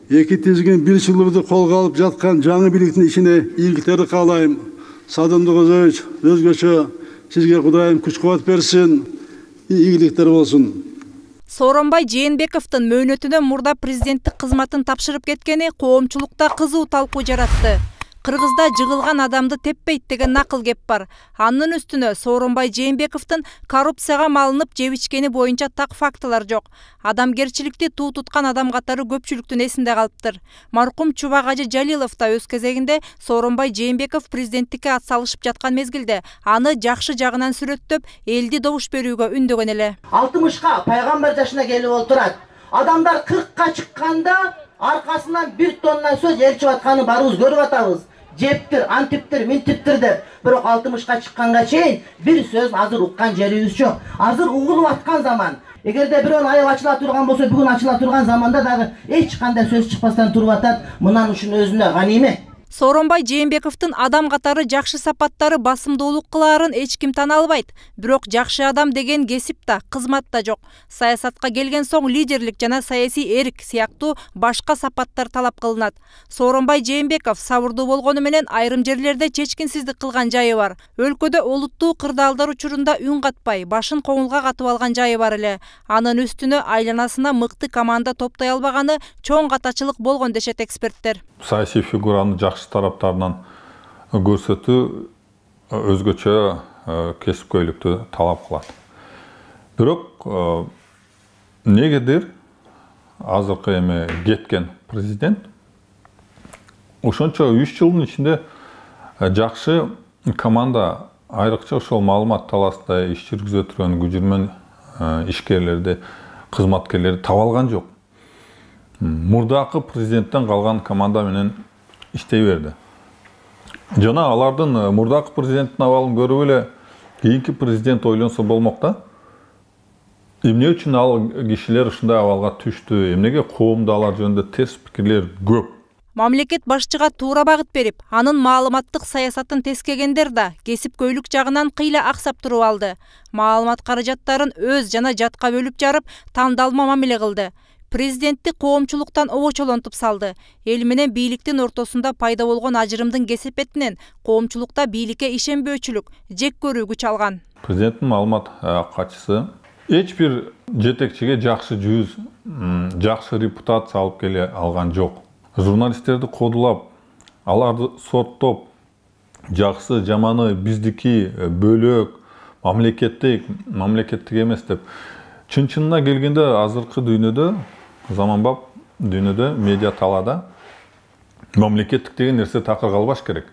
Эки тизген бир жылыбызды колго алып жаткан жаңы бийликтин ишине ийгиликтерди каалайм. Садым Догозович, өзгөчө сизге Кудайым күч-кубат берсин, ийгиликтер болсун. Сооронбай Жээнбековдун мөөнөтүнөн мурда президенттик кызматын тапшырып кеткени коомчулукта кызуу талкуу жаратты. Кыргызда жыгылган адамды теппейт деген накыл кеп бар. Анын үстүнө Сооронбай Жээнбековдун коррупцияга малынып жеп ичкени боюнча так фактылар жок. Адамгерчиликти туу туткан адам катары көпчүлүктүн эсинде калыптыр. Маркум Чубак-Ажы Жалилов да өз кезегинде Сооронбай Жээнбеков президенттикке ат салышып жаткан мезгилде аны жакшы жагынан сүрөттөп, элди добуш берүүгө үндөгөн эле. 60-ка пайгамбар жашына келип олтурат. Адамдар 40-ка чыкканда аркасынан 1 тонна сөз элчип атканы барыбыз көрүп атабыз. Жептир, антиптир, минтиптир деп. Бирок 60-ка чыкканга чейин бир сөз азыр уккан жерибиз жок. Азыр угулуп аткан заман. Эгерде бирөөнү аяп ачыла турган болсо, бүгүн ачыла турган заманда дагы эч кандай сөз чыкпастан туруп атат. Мынан ушун өзүнө ганиме. Сооронбай Жээнбековдун адам катары жакшы сапаттары басымдуулук кылаарын эч ким тана албайт. Бирок жакшы адам деген кесип да, кызмат да жок. Саясатка келген соң лидерлик жана саясий эрк сыяктуу башка сапаттар талап кылынат. Сооронбай Жээнбеков сабырдуу болгону менен айрым жерлерде чечкинсиздик кылган жайы бар. Өлкөдө олуттуу кырдаалдар учурунда үн катпай, башын коңулга катып алган жайы бар эле. Анын үстүнө айланасына мыкты команда топтой албаганы чоң катачылык болгон дешет эксперттер. Саясий фигураны жакшы тараптарынан көрсөтүү өзгөчө кесипкөйлүктү талап кылат. Бирок негедир азыркы эми кеткен президент ошончо 3 жылдын ичинде жакшы команда, айрыкча ошол маалымат талаасында иш жүргүзө турган күжүрмөн ишкерлерди, кызматкерлерди таба алган жок. Мурдакы президенттен калган команда менен иштей берди. Жана алардын мурдакы президенттин абалын көрүп эле кийинки президент ойлонсо болмок да. Эмне үчүн ал кишилер ушундай абалга түштү? Эмнеге коомдо алар жөнүндө терс пикирлер көп? Мамлекет башчыга туура багыт берип, анын маалыматтык саясатын тескегендер да кесипкөйлүк жагынан кыйла аксап туруп алды. Маалымат каражаттарын өз жана жатка бөлүп жарып, тандалма мамиле кылды. Президентти коомчулуктан обочолонтуп салды. Эл менен бийликтин ортосунда пайда болгон ажырымдын кесепетинен коомчулукта бийликке ишенбөөчүлүк, жек көрүү күч алган. Президенттин маалымат катчысы эч бир жетекчиге жакшы жүз, жакшы репутация алып келе алган жок. Журналисттерди кодулап, аларды сорттоп, жакшы, жаманы биздики, бөлөк, мамлекеттик эмес деп. Чын-чынына келгенде азыркы дүйнөдө, заманбап дүйнөдө, медиа талаада мамлекеттик деген нерсе такыр калбаш керек.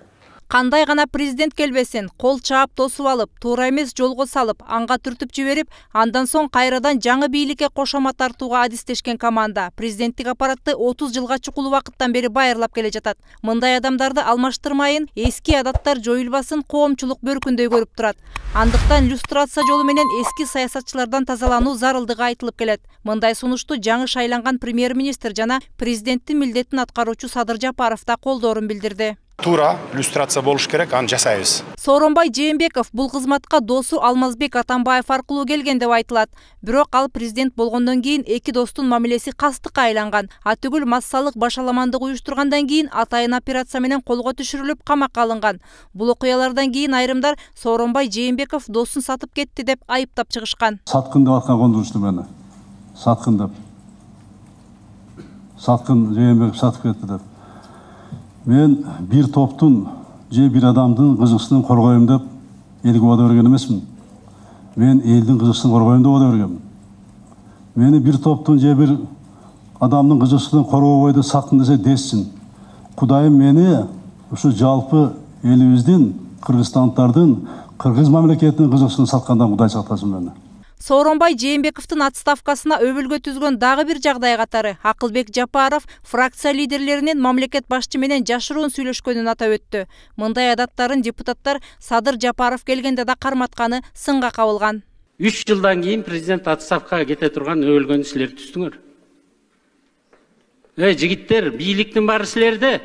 Кандай гана президент келбесин, кол чаап тосуп алып, туура эмес жолго салып, анга түртүп жиберип, андан соң кайрадан жаңы бийликке кошомат тартууга адистешкен команда президенттик аппаратты 30 жылга чукул убакыттан бери байырлап келе жатат. Мындай адамдарды алмаштырмайын, эски адаттар жоюлбасын коомчулук бөркүндөй көрүп турат. Андыктан люстрация жолу менен эски саясатчылардан тазалануу зарылдыгы айтылып келет. Мындай сунушту жаңы шайланган премьер-министр жана президенттин милдетин аткаруучу Садыр Жапаров да колдоорун билдирди. Туура люстрация болуш керек, аны жасайбыз. Сооронбай Жээнбеков бул кызматка досу Алмазбек Атамбаев аркылуу келген деп айтылат. Бирок ал президент болгондон кийин эки достун мамилеси кастыкка айланган. Атүгүл массалык башаламандык уюштургандан кийин атайын операция менен колго түшүрүлүп камакка алынган. Бул окуялардан кийин айрымдар Сооронбай Жээнбеков досун сатып кетти деп айыптап чыгышкан. Саткын деп аткан кондурушту мени. Саткын деп. Саткын Жээнбеков сатып кетти деп. Мен bir топтун же bir адамдын кызыкчылыгын коргоюм деп элге убада берген эмесмин. Мен элдин кызыкчылыгын коргоюм деп убада бергенмин. Мени bir топтун же bir адамдын кызыкчылыгын коргобойду сактын десе десsin. Кудайым мени ушу жалпы элибиздин, кыргызстандардын, кыргыз мамлекетинин кызыкчылыгын саткандан Кудай сактасын мени. Сооронбай Жээнбековдун отставкасына өбөлгө түзгөн дагы бир жагдай катары Акылбек Жапаров фракция лидерлеринин мамлекет башчы менен жашыруун сүйлөшкөнүн атап өттү. Мындай адаттарын депутаттар Садыр Жапаров келгенде да карматканы сынга кабылган. 3 жылдан кийин президент отставкага кете турган өбөлгөнү силер түздүңөр. Жигиттер, бийликтин баары силерде.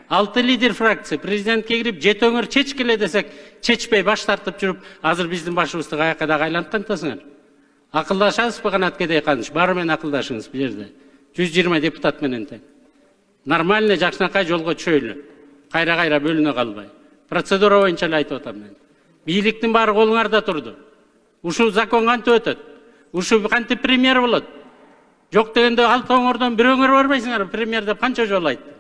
6 лидер фракция президентке кирип жетөңөр чечкиле десек, чечпей баш тартып жүрүп, азыр биздин башыбызды каяка да айланып кантасыңар. Акылдашасызбы канат кедей каныш, баары менен акылдашыңыз бул жерде. 120 депутат менен тең. Нормально жакшынакай жолго түшөйлү. Кайра бөлүнө калбай. Процедура боюнча эле айтып атам мен. Бийликтин баары колуңарда турду. Ушул закон кантип өтөт? Ушул кантип премьер болот? Жок дегенде алтооңордон бирөөңөр барбайсыңар, премьер деп канча жолу айтты.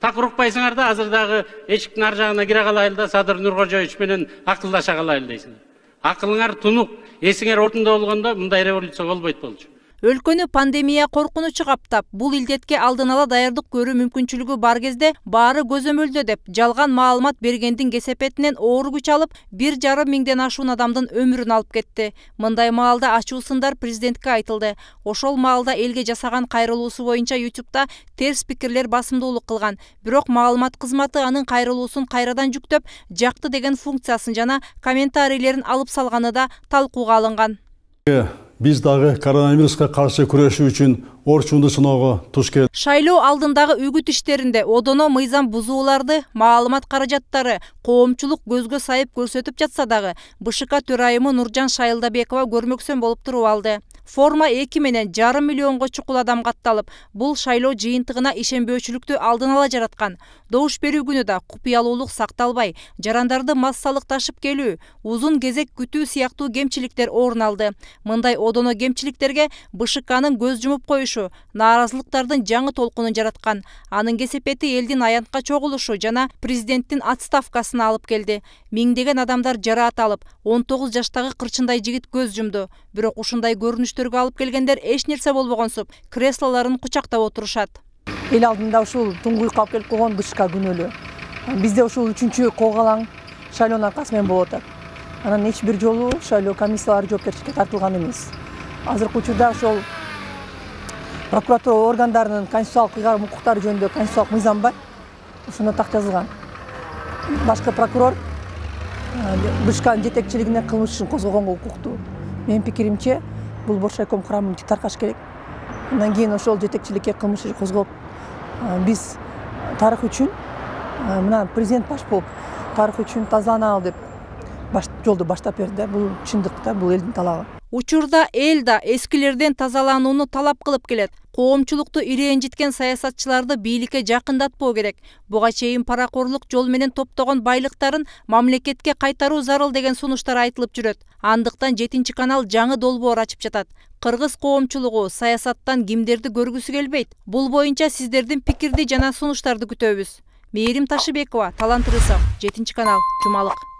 Так урукпайсыңар да азыр дагы эшиктин ар жагына кире калайлы да Садыр Нуркожоевич менен акылдаша калайлы дейсиңер. Акылыңар тунук, эсиңер ордунда болгондо мындай революция болбойт болчу. Өлкөнү пандемия коркунучу каптап, бул илдетке алдын ала даярдык көрүү мүмкүнчүлүгү бар кезде баары көзөмөлдө деп жалган маалымат бергендин кесепетинен оор күч алып, 1,5 миңден ашуун адамдын өмүрүн алып кетти. Мындай маалда ачуу сындар президентке айтылды. Ошол маалда элге жасаган кайрылуусу боюнча YouTube'да терс пикирлер басымдуулук кылган. Бирок маалымат кызматы анын кайрылуусун кайрадан жүктөп, жакты деген функциясын жана комментарийлерин алып салганы да талкууга алынган. Biz dağı koronaviruska karşı kuröşü üçün orçundu сыноого туш келди. Шайлоо алдындагы үгүт иштеринде одоно мыйзам бузууларды, маалымат каражаттары, коомчулук көзгө сайып көрсөтүп жатса дагы, БШК төрайымы Нуржан Шайылдабекова көрмөксөн болуп туруп алды. Форма 2 менен 1,5 миллионго чукул адам катталып, бул шайлоо жыйынтыгына ишенбөөчүлүктү алдын ала жараткан. Добуш берүү күнү да купуялуулук сакталбай, жарандарды массалык ташып келүү, узун кезек күтүү сыяктуу кемчиликтер орун алды. Мындай одоно кемчиликтерге БШКнын көз жумуп коюшу, нааразылыктардын жаңы толкунун жараткан. Анын кесепети элдин аянтка чогулушу жана президенттин отставкасына алып келди. Миңдеген адамдар жараат алып, 19 жаштагы кырчындай жигит көз жумду. Бирок ушундай көрүнүштөргө алып келгендер эч нерсе болбогонсуп, креслолорун кучактап отурушат. Эл алдында ушул туңгуйукка алып келип койгон БШК күнөөлүү. Бизде ушул 3-чү колгалаң шайлоонун аркасы менен болуп атат. Анан эч бир жолу шайлоо комиссиялары жоопкерчиликке тартылган эмес. Азыркы учурда ошол прокуратура органдарынын конституциялык ыйгарым укуктары жөнүндө конституциялык мыйзам бар. Ошондо так жазылган. Башкы прокурор БШКнын жетекчилигине кылмыш ишин козгогонго укуктуу. Менин пикиримче, бул Боршайком курамын таркаш керек. Андан кийин ошол жетекчиликке кылмыш ишин козгоп, биз тарых үчүн, мына президент баш болуп, тарых үчүн тазаланалы деп жолду баштап берди. Бул чындыкта бул элдин талабы. Учурда эл да эскилерден тазаланууну талап кылып келет. Коомчулукту иренжиткен саясатчыларды бийликке жакындатпоо керек. Буга чейин паракорлук жол менен топтогон байлыктарын мамлекетке кайтаруу зарыл деген сунуштар айтылып жүрөт. Андыктан 7 канал жаңы долбоор ачып жатат. Кыргыз коомчулугу саясаттан кимдерди көргүсү келбейт? Бул боюнча сиздердин пикирди жана сунуштарды күтөбүз. Мээрим Ташыбекова, Талант Рысов, 7 канал, Жумалык.